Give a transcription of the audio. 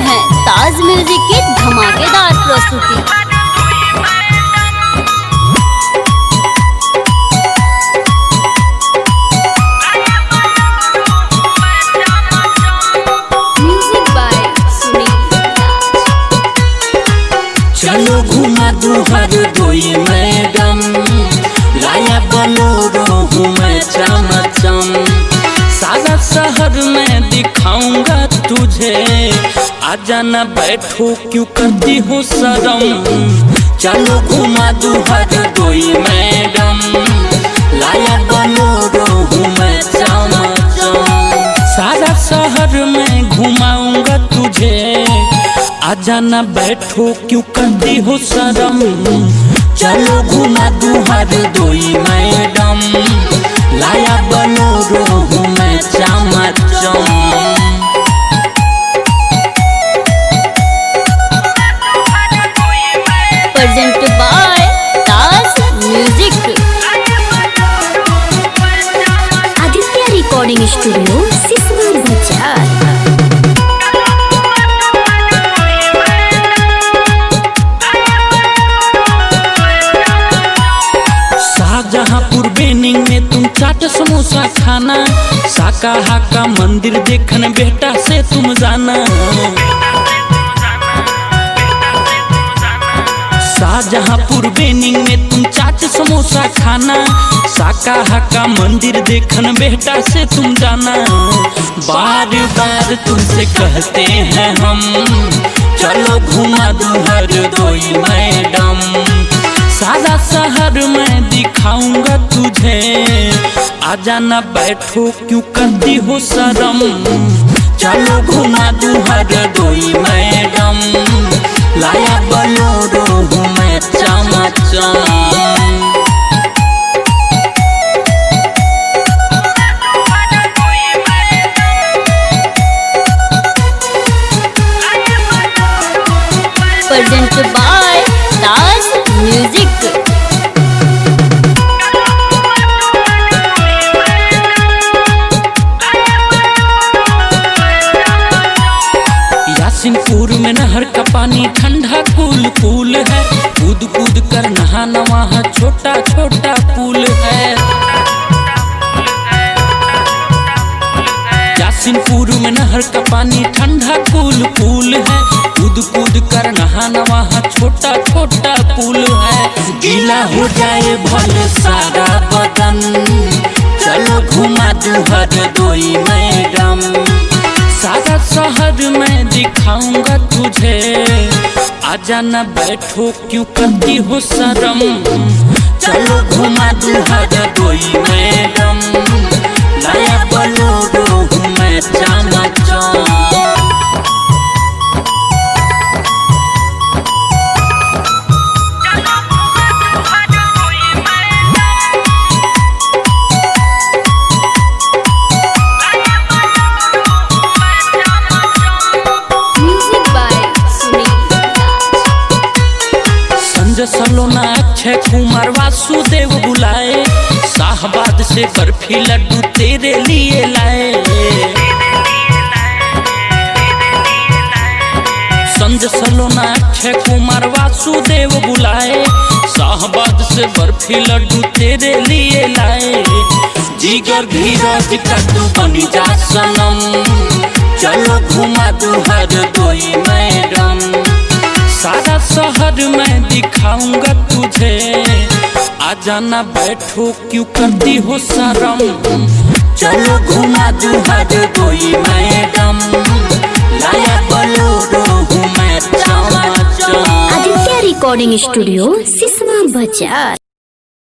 हैं ताज म्यूजिक की धमाकेदार प्रस्तुति। चलो घुमा दू हर दोई मैडम, लाया बोलोरो हूँ मैं चमचम, सारा शहर में दिखाऊंगा तुझे, आजा न बैठो क्यों करती हो शर्म। चलो घुमा दू हर दोई मैडम, लाया बोलोरो हूँ मैं चमचम, सारा शहर में घुमाऊंगा तुझे, आजा न बैठो क्यों करती हो शर्म। चलो घुमा दू हर दोई मैडम, लाया बोलोरो हूँ मैं चमचम। प्रेजेंट बाय ताज म्यूजिक, आदित्य रिकॉर्डिंग स्टूडियो सिसवा बाजार। शाहजहांपुर बेनिंग में तुम चाट समोसा खाना, साका हाका मंदिर देखन बेटा से तुम जाना। शाहजहांपुर बेनिंग में तुम चाट समोसा खाना, साका हाका मंदिर देखन बेटा से तुम जाना। बार बार तुमसे कहते हैं हम, चलो घुमा दो हर दोई मैडम, सारा शहर में दिखाऊंगा तुझे, आजा न बैठो क्यों करती हो शर्म। चलो घुमा दू हर दोई मैडम, लाया बोलोरो हूँ मैं चमचम। प्रेजेंट बाय ताज म्यूजिक, यासिनपुर में नहर का पानी ठंडा कूल कूल है, कूद कूद कर नहाना वहाँ छोटा छोटा पुल है। यासिनपुर में नहर का पानी ठंडा कूल कूल है, कूद कूद कर नहाना वहाँ छोटा छोटा पुल है। गीला हो जाए भले सारा बदन, चलो घुमा दू हर दोई मैडम, सारा शहर में दिखाऊंगा तुझे, आजा न बैठो क्यों करती हो शर्म। चलो घुमा दू हर दोई मैडम, लाया बोलोरो हूँ मैं चमचम। सलोना अक्षय कुमार वासुदेव बुलाए, शाहबाद से बर्फी लड्डू तेरे लिए लाए। संजय सलोना अक्षय कुमार वासुदेव बुलाए, शाहबाद से बर्फी लड्डू तेरे लिए लाए। जिगर धीरज का तू बनी जा सनम, चलो घुमा दू हर दोई मैडम, सारा शहर में दिखाऊंगा तुझे, आजा न बैठो क्यों करती हो शर्म। चलो घुमा दू हर दोई मैडम, लाया बोलोरो हूँ मैं चमचम। आदित्य रिकॉर्डिंग स्टूडियो सिसवा बाजार।